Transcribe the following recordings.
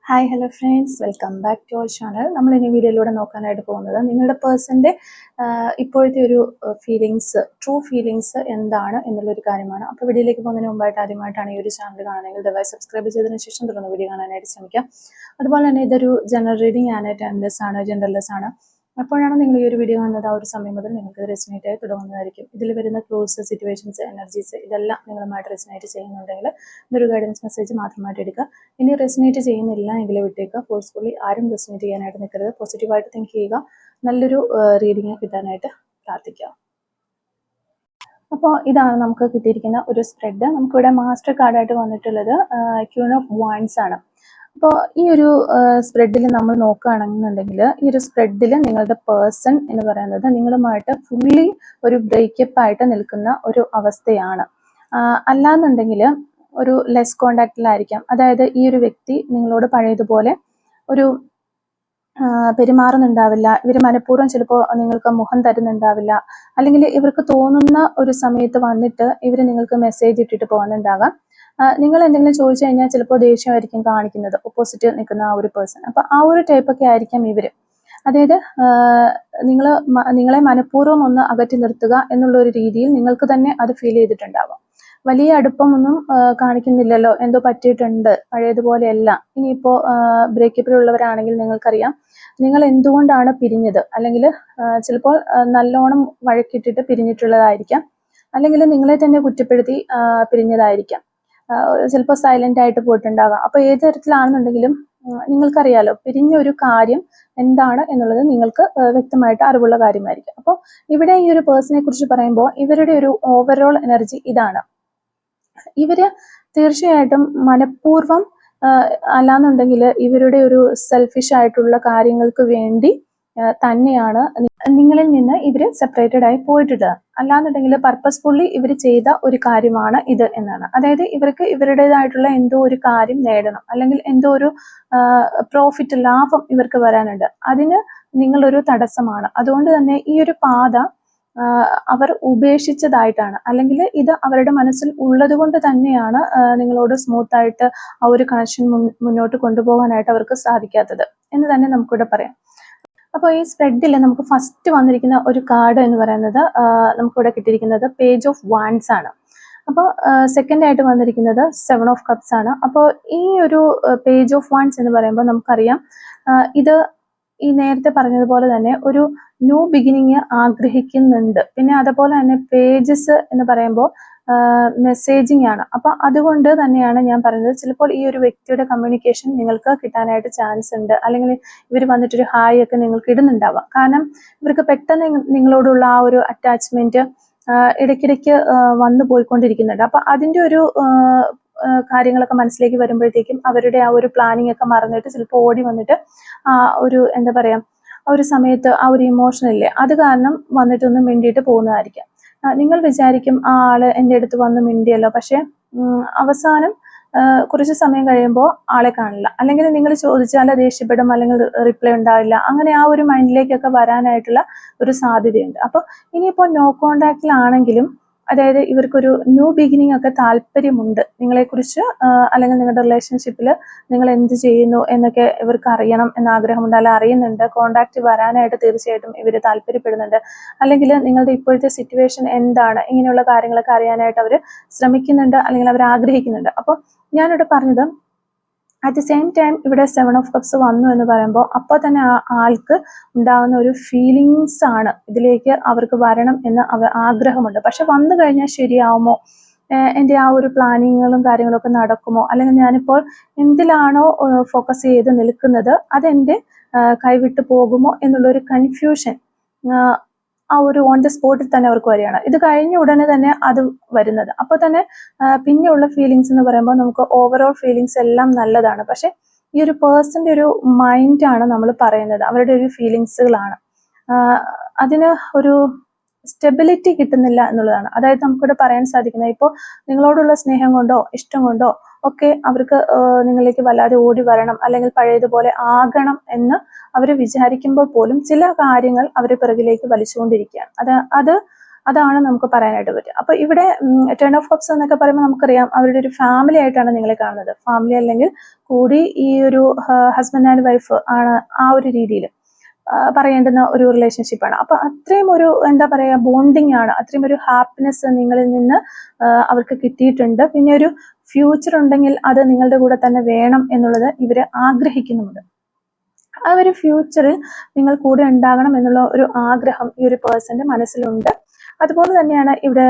Hi hello friends, welcome back to our channel. നമ്മൾ ഇനി വീഡിയോയിലൂടെ നോക്കാനായിട്ട് പോകുന്നത് നിങ്ങളുടെ പേഴ്സൻ്റെ ഇപ്പോഴത്തെ ഒരു ട്രൂ ഫീലിങ്സ് എന്താണ് എന്നുള്ളൊരു കാര്യമാണ്. അപ്പോൾ വീഡിയോയിലേക്ക് പോകുന്നതിന് മുമ്പായിട്ട് ആദ്യമായിട്ടാണ് ഈ ഒരു ചാനൽ കാണുന്നതെങ്കിൽ ദയവായി സബ്സ്ക്രൈബ് ചെയ്തതിന് ശേഷം തുടർന്ന് വീഡിയോ കാണാനായിട്ട് ശ്രമിക്കാം. അതുപോലെ തന്നെ ഇതൊരു ജനറൽ റീഡിംഗ് ആണ്, ടൈംലെസ് ആണ്, ജെൻഡർലെസ് ആണ്. അപ്പോഴാണ് നിങ്ങൾ ഈ ഒരു വീഡിയോ കാണുന്നത്, ആ ഒരു സമയം മുതൽ നിങ്ങൾക്ക് റെസിനേറ്റ് ആയി തുടങ്ങുന്നതായിരിക്കും. ഇതിൽ വരുന്ന ക്ലോസ്, സിറ്റുവേഷൻസ്, എനർജീസ് ഇതെല്ലാം നിങ്ങളുമായിട്ട് റെസിനേറ്റ് ചെയ്യുന്നുണ്ടെങ്കിൽ ഇതൊരു ഗൈഡൻസ് മെസ്സേജ് മാത്രമായിട്ട് എടുക്കുക. ഇനി റെസിനേറ്റ് ചെയ്യുന്നില്ല എങ്കിൽ വിട്ടേക്കുക. ഫോഴ്സ്ഫുള്ളി ആരും റെസിനേറ്റ് ചെയ്യാനായിട്ട് നിൽക്കരുത്. പോസിറ്റീവായിട്ട് തിങ്ക് ചെയ്യുക. നല്ലൊരു റീഡിങ് കിട്ടാനായിട്ട് പ്രാർത്ഥിക്കുക. അപ്പോൾ ഇതാണ് നമുക്ക് കിട്ടിയിരിക്കുന്ന ഒരു സ്പ്രെഡ്. നമുക്കിവിടെ മാസ്റ്റർ കാർഡായിട്ട് വന്നിട്ടുള്ളത് ക്യൂൺ ഓഫ് വാൻഡ്സ് ആണ്. അപ്പോൾ ഈ ഒരു സ്പ്രെഡിൽ നമ്മൾ നോക്കുകയാണെന്നുണ്ടെങ്കിൽ ഈ ഒരു സ്പ്രെഡിൽ നിങ്ങളുടെ പേഴ്സൺ എന്ന് പറയുന്നത് നിങ്ങളുമായിട്ട് ഫുള്ളി ഒരു ബ്രേക്കപ്പ് ആയിട്ട് നിൽക്കുന്ന ഒരു അവസ്ഥയാണ്. അല്ലാന്നുണ്ടെങ്കിൽ ഒരു ലെസ് കോണ്ടാക്റ്റിലായിരിക്കാം. അതായത് ഈ ഒരു വ്യക്തി നിങ്ങളോട് പഴയതുപോലെ ഒരു പെരുമാറുന്നുണ്ടാവില്ല. ഇവർ മനഃപൂർവ്വം ചിലപ്പോൾ നിങ്ങൾക്ക് മുഖം തരുന്നുണ്ടാവില്ല. അല്ലെങ്കിൽ ഇവർക്ക് തോന്നുന്ന ഒരു സമയത്ത് വന്നിട്ട് ഇവർ നിങ്ങൾക്ക് മെസ്സേജ് ഇട്ടിട്ട് പോകുന്നുണ്ടാകാം. നിങ്ങൾ എന്തെങ്കിലും ചോദിച്ചു കഴിഞ്ഞാൽ ചിലപ്പോൾ ദേഷ്യമായിരിക്കും കാണിക്കുന്നത് ഓപ്പോസിറ്റ് നിൽക്കുന്ന ആ ഒരു പേഴ്സൺ. അപ്പോൾ ആ ഒരു ടൈപ്പൊക്കെ ആയിരിക്കാം ഇവർ. അതായത് നിങ്ങളെ മനഃപൂർവ്വം ഒന്ന് അകറ്റി നിർത്തുക എന്നുള്ള ഒരു രീതിയിൽ നിങ്ങൾക്ക് തന്നെ അത് ഫീൽ ചെയ്തിട്ടുണ്ടാവാം. വലിയ അടുപ്പമൊന്നും കാണിക്കുന്നില്ലല്ലോ, എന്തോ പറ്റിയിട്ടുണ്ട്, പഴയതുപോലെയല്ല. ഇനിയിപ്പോൾ ബ്രേക്കപ്പിലുള്ളവരാണെങ്കിൽ നിങ്ങൾക്കറിയാം നിങ്ങൾ എന്തുകൊണ്ടാണ് പിരിഞ്ഞത്. അല്ലെങ്കിൽ ചിലപ്പോൾ നല്ലോണം വഴക്കിട്ടിട്ട് പിരിഞ്ഞിട്ടുള്ളതായിരിക്കാം. അല്ലെങ്കിൽ നിങ്ങളെ തന്നെ കുറ്റപ്പെടുത്തി പിരിഞ്ഞതായിരിക്കാം. ചിലപ്പോൾ സൈലന്റ് ആയിട്ട് പോയിട്ടുണ്ടാകാം. അപ്പോൾ ഏത് തരത്തിലാണെന്നുണ്ടെങ്കിലും നിങ്ങൾക്കറിയാലോ പിരിഞ്ഞ ഒരു കാര്യം എന്താണ് എന്നുള്ളത് നിങ്ങൾക്ക് വ്യക്തമായിട്ട് അറിവുള്ള കാര്യമായിരിക്കും. അപ്പോൾ ഇവിടെ ഈ ഒരു പേഴ്സണെ കുറിച്ച് പറയുമ്പോൾ ഇവരുടെ ഒരു ഓവറോൾ എനർജി ഇതാണ്. ഇവര് തീർച്ചയായിട്ടും മനഃപൂർവ്വം അല്ലാന്നുണ്ടെങ്കിൽ ഇവരുടെ ഒരു സെൽഫിഷ് ആയിട്ടുള്ള കാര്യങ്ങൾക്ക് വേണ്ടി തന്നെയാണ് നിങ്ങളിൽ നിന്ന് ഇവര് സെപ്പറേറ്റഡ് ആയി പോയിട്ടുള്ളത്. അല്ലാന്നുണ്ടെങ്കിൽ പർപ്പസ്ഫുള്ളി ഇവർ ചെയ്ത ഒരു കാര്യമാണ് ഇത് എന്നാണ്. അതായത് ഇവർക്ക് ഇവരുടേതായിട്ടുള്ള എന്തോ ഒരു കാര്യം നേടണം, അല്ലെങ്കിൽ എന്തോ ഒരു പ്രോഫിറ്റ്, ലാഭം ഇവർക്ക് വരാനുണ്ട്. അതിന് നിങ്ങളൊരു തടസ്സമാണ്. അതുകൊണ്ട് തന്നെ ഈ ഒരു പാത അവർ ഉപേക്ഷിച്ചതായിട്ടാണ്, അല്ലെങ്കിൽ ഇത് അവരുടെ മനസ്സിൽ ഉള്ളത് കൊണ്ട് തന്നെയാണ് നിങ്ങളോട് സ്മൂത്തായിട്ട് ആ ഒരു കണക്ഷൻ മുന്നോട്ട് കൊണ്ടുപോകാനായിട്ട് അവർക്ക് സാധിക്കാത്തത് എന്ന് തന്നെ നമുക്കിവിടെ പറയാം. അപ്പോൾ ഈ സ്പ്രെഡിൽ നമുക്ക് ഫസ്റ്റ് വന്നിരിക്കുന്ന ഒരു കാർഡ് എന്ന് പറയുന്നത് നമുക്കിവിടെ കിട്ടിയിരിക്കുന്നത് പേജ് ഓഫ് വാൻഡ്സ് ആണ്. അപ്പോൾ സെക്കൻഡ് ആയിട്ട് വന്നിരിക്കുന്നത് 7 ഓഫ് കപ്സ് ആണ്. അപ്പോൾ ഈ ഒരു പേജ് ഓഫ് വാൻഡ്സ് എന്ന് പറയുമ്പോൾ നമുക്കറിയാം ഇത് ഈ നേരത്തെ പറഞ്ഞതുപോലെ തന്നെ ഒരു ന്യൂ ബിഗിനിങ് ആഗ്രഹിക്കുന്നുണ്ട്. പിന്നെ അതുപോലെ തന്നെ പേജസ് എന്ന് പറയുമ്പോൾ മെസ്സേജിങ് ആണ്. അപ്പൊ അതുകൊണ്ട് തന്നെയാണ് ഞാൻ പറയുന്നത് ചിലപ്പോൾ ഈ ഒരു വ്യക്തിയുടെ കമ്മ്യൂണിക്കേഷൻ നിങ്ങൾക്ക് കിട്ടാനായിട്ട് ചാൻസ് ഉണ്ട്. അല്ലെങ്കിൽ ഇവർ വന്നിട്ടൊരു ഹായ് ഒക്കെ നിങ്ങൾക്ക് ഇടുന്നുണ്ടാവാം. കാരണം ഇവർക്ക് പെട്ടെന്ന് നിങ്ങളോടുള്ള ആ ഒരു അറ്റാച്ച്മെന്റ് ഇടയ്ക്കിടയ്ക്ക് വന്നു പോയിക്കൊണ്ടിരിക്കുന്നുണ്ട്. അപ്പൊ അതിന്റെ ഒരു കാര്യങ്ങളൊക്കെ മനസ്സിലേക്ക് വരുമ്പോഴത്തേക്കും അവരുടെ ആ ഒരു പ്ലാനിങ് ഒക്കെ മറന്നിട്ട് ചിലപ്പോൾ ഓടി വന്നിട്ട് ഒരു എന്താ പറയാ ആ ഒരു സമയത്ത് ആ ഒരു ഇമോഷനില്ലേ അത് കാരണം വന്നിട്ടൊന്ന് മിണ്ടിയിട്ട് പോകുന്നതായിരിക്കാം. നിങ്ങൾ വിചാരിക്കും ആ ആള് എൻ്റെ അടുത്ത് വന്ന് മിണ്ടിയല്ലോ, പക്ഷെ അവസാനം കുറച്ച് സമയം കഴിയുമ്പോൾ ആളെ കാണില്ല. അല്ലെങ്കിൽ നിങ്ങൾ ചോദിച്ചാൽ ദേഷ്യപ്പെടും, അല്ലെങ്കിൽ റിപ്ലൈ ഉണ്ടാവില്ല. അങ്ങനെ ആ ഒരു മൈൻഡിലേക്കൊക്കെ വരാനായിട്ടുള്ള ഒരു സാധ്യതയുണ്ട്. അപ്പോൾ ഇനിയിപ്പോൾ നോ കോണ്ടാക്റ്റിലാണെങ്കിലും അതായത് ഇവർക്കൊരു ന്യൂ ബിഗിനിങ് ഒക്കെ താല്പര്യമുണ്ട് നിങ്ങളെക്കുറിച്ച്, അല്ലെങ്കിൽ നിങ്ങളുടെ റിലേഷൻഷിപ്പിൽ നിങ്ങൾ എന്ത് ചെയ്യുന്നു എന്നൊക്കെ ഇവർക്ക് അറിയണം എന്ന ആഗ്രഹമുണ്ട്, അല്ല അറിയുന്നുണ്ട്. കോണ്ടാക്ട് വരാനായിട്ട് തീർച്ചയായിട്ടും ഇവർ താല്പര്യപ്പെടുന്നുണ്ട്. അല്ലെങ്കിൽ നിങ്ങളുടെ ഇപ്പോഴത്തെ സിറ്റുവേഷൻ എന്താണ്, ഇങ്ങനെയുള്ള കാര്യങ്ങളൊക്കെ അറിയാനായിട്ട് അവർ ശ്രമിക്കുന്നുണ്ട്, അല്ലെങ്കിൽ അവർ ആഗ്രഹിക്കുന്നുണ്ട്. അപ്പോൾ ഞാനിവിടെ പറഞ്ഞത് അറ്റ് ദി സെയിം ടൈം ഇവിടെ 7 ഓഫ് കപ്സ് വന്നു എന്ന് പറയുമ്പോൾ അപ്പോൾ തന്നെ ആ ആൾക്ക് ഉണ്ടാകുന്ന ഒരു ഫീലിങ്സ് ആണ് ഇതിലേക്ക് അവർക്ക് വരണം എന്ന് ആഗ്രഹമുണ്ട്. പക്ഷെ വന്നു കഴിഞ്ഞാൽ ശരിയാവുമോ, എൻ്റെ ആ ഒരു പ്ലാനിങ്ങുകളും കാര്യങ്ങളൊക്കെ നടക്കുമോ, അല്ലെങ്കിൽ ഞാനിപ്പോൾ എന്തിലാണോ ഫോക്കസ് ചെയ്ത് നിൽക്കുന്നത് അതെൻ്റെ കൈവിട്ട് പോകുമോ എന്നുള്ളൊരു കൺഫ്യൂഷൻ ആ ഒരു ഓൺ ദ സ്പോട്ടിൽ തന്നെ അവർക്ക് വരികയാണ്. ഇത് കഴിഞ്ഞ ഉടനെ തന്നെ അത് വരുന്നത്. അപ്പോൾ തന്നെ പിന്നെയുള്ള ഫീലിങ്സ് എന്ന് പറയുമ്പോൾ നമുക്ക് ഓവറോൾ ഫീലിങ്സ് എല്ലാം നല്ലതാണ്. പക്ഷെ ഈ ഒരു പേഴ്സന്റെ ഒരു മൈൻഡാണ് നമ്മൾ പറയുന്നത്, അവരുടെ ഒരു ഫീലിങ്സുകളാണ്. അതിന് ഒരു സ്റ്റെബിലിറ്റി കിട്ടുന്നില്ല എന്നുള്ളതാണ്. അതായത് നമുക്കിവിടെ പറയാൻ സാധിക്കുന്നത് ഇപ്പോൾ നിങ്ങളോടുള്ള സ്നേഹം കൊണ്ടോ ഇഷ്ടം കൊണ്ടോ ഒക്കെ അവർക്ക് നിങ്ങളിലേക്ക് വല്ലാതെ ഓടി വരണം, അല്ലെങ്കിൽ പഴയതുപോലെ ആകണം എന്ന് അവർ വിചാരിക്കുമ്പോൾ പോലും ചില കാര്യങ്ങൾ അവരെ പിറകിലേക്ക് വലിച്ചുകൊണ്ടിരിക്കുകയാണ്. അത് അതാണ് നമുക്ക് പറയാനായിട്ട് പറ്റുക. അപ്പൊ ഇവിടെ ടെൻ ഓഫ് കപ്സ് എന്നൊക്കെ പറയുമ്പോൾ നമുക്കറിയാം അവരുടെ ഒരു ഫാമിലി ആയിട്ടാണ് നിങ്ങളെ കാണുന്നത്. ഫാമിലി അല്ലെങ്കിൽ കൂടി ഈ ഒരു ഹസ്ബൻഡ് ആൻഡ് വൈഫ് ആണ് ആ ഒരു രീതിയിൽ പറയേണ്ടുന്ന ഒരു റിലേഷൻഷിപ്പാണ്. അപ്പൊ അത്രയും ഒരു എന്താ പറയാ ബോണ്ടിങ് ആണ്, അത്രയും ഒരു ഹാപ്പിനെസ് നിങ്ങളിൽ നിന്ന് അവർക്ക് കിട്ടിയിട്ടുണ്ട്. പിന്നെ ഒരു ഫ്യൂച്ചർ ഉണ്ടെങ്കിൽ അത് നിങ്ങളുടെ കൂടെ തന്നെ വേണം എന്നുള്ളത് ഇവര് ആഗ്രഹിക്കുന്നുമുണ്ട്. ആ ഒരു ഫ്യൂച്ചറിൽ നിങ്ങൾ കൂടെ ഉണ്ടാകണം എന്നുള്ള ഒരു ആഗ്രഹം ഈ ഒരു പേഴ്സന്റെ മനസ്സിലുണ്ട്. അതുപോലെ തന്നെയാണ് ഇവിടെ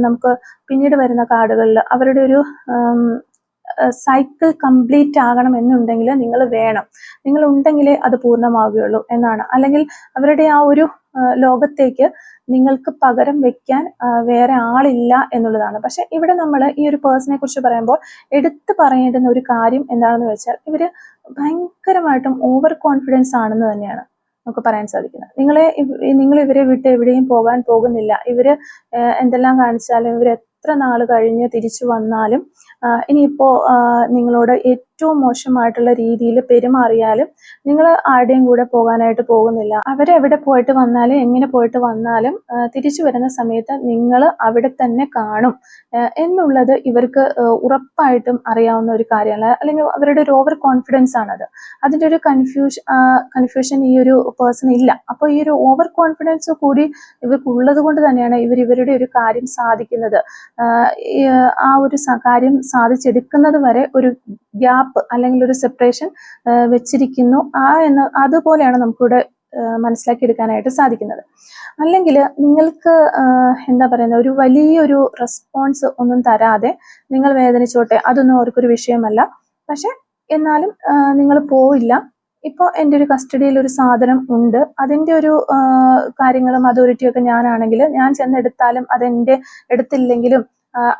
നമുക്ക് പിന്നീട് വരുന്ന കാർഡുകളിൽ അവരുടെ ഒരു സൈക്കിൾ കംപ്ലീറ്റ് ആകണം എന്നുണ്ടെങ്കിൽ നിങ്ങൾ വേണം, നിങ്ങൾ ഉണ്ടെങ്കിലേ അത് പൂർണ്ണമാവുകയുള്ളൂ എന്നാണ്. അല്ലെങ്കിൽ അവരുടെ ആ ഒരു ലോകത്തേക്ക് നിങ്ങൾക്ക് പകരം വെക്കാൻ വേറെ ആളില്ല എന്നുള്ളതാണ്. പക്ഷെ ഇവിടെ നമ്മൾ ഈ ഒരു പേഴ്സണെ കുറിച്ച് പറയുമ്പോൾ എടുത്തു പറയേണ്ടുന്ന ഒരു കാര്യം എന്താണെന്ന് വെച്ചാൽ ഇവര് ഭയങ്കരമായിട്ടും ഓവർ കോൺഫിഡൻസ് ആണെന്ന് തന്നെയാണ് നമുക്ക് പറയാൻ സാധിക്കുന്നത്. നിങ്ങൾ ഇവരെ വിട്ട് എവിടെയും പോകാൻ പോകുന്നില്ല. ഇവര് എന്തെല്ലാം കാണിച്ചാലും ഇവർ എത്ര നാൾ കഴിഞ്ഞ് തിരിച്ചു വന്നാലും ഇനിയിപ്പോ നിങ്ങളോട് ഏറ്റവും മോശമായിട്ടുള്ള രീതിയിൽ പെരുമാറിയാലും നിങ്ങൾ ആരുടെയും കൂടെ പോകാനായിട്ട് പോകുന്നില്ല. അവരെവിടെ പോയിട്ട് വന്നാലും എങ്ങനെ പോയിട്ട് വന്നാലും തിരിച്ചു വരുന്ന സമയത്ത് നിങ്ങൾ അവിടെ തന്നെ കാണും എന്നുള്ളത് ഇവർക്ക് ഉറപ്പായിട്ടും അറിയാവുന്ന ഒരു കാര്യമാണ്. അല്ലെങ്കിൽ അവരുടെ ഒരു ഓവർ കോൺഫിഡൻസ് ആണത്. അതിൻ്റെ ഒരു കൺഫ്യൂഷൻ ഈ ഒരു പേഴ്സൺ ഇല്ല. അപ്പോൾ ഈ ഒരു ഓവർ കോൺഫിഡൻസ് കൂടി ഇവർക്ക് ഉള്ളത് കൊണ്ട് തന്നെയാണ് ഇവരുടെ ഒരു കാര്യം സാധിക്കുന്നത്. ആ ഒരു കാര്യം സാധിച്ചെടുക്കുന്നത് വരെ ഒരു ഗ്യാപ്പ് അല്ലെങ്കിൽ ഒരു സെപ്പറേഷൻ വെച്ചിരിക്കുന്നു. അതുപോലെയാണ് നമുക്കിവിടെ മനസ്സിലാക്കി എടുക്കാനായിട്ട് സാധിക്കുന്നത്. അല്ലെങ്കിൽ നിങ്ങൾക്ക് എന്താ പറയുന്നത് ഒരു വലിയൊരു റെസ്പോൺസ് ഒന്നും തരാതെ നിങ്ങൾ വേദനിച്ചോട്ടെ, അതൊന്നും അവർക്കൊരു വിഷയമല്ല. പക്ഷെ എന്നാലും നിങ്ങൾ പോയില്ല, ഇപ്പോൾ എൻ്റെ ഒരു കസ്റ്റഡിയിൽ ഒരു സാധനം ഉണ്ട്, അതിൻ്റെ ഒരു കാര്യങ്ങളും അതോറിറ്റിയൊക്കെ ഞാനാണെങ്കിൽ ഞാൻ ചെന്നെടുത്താലും അതെൻ്റെ എടുത്തില്ലെങ്കിലും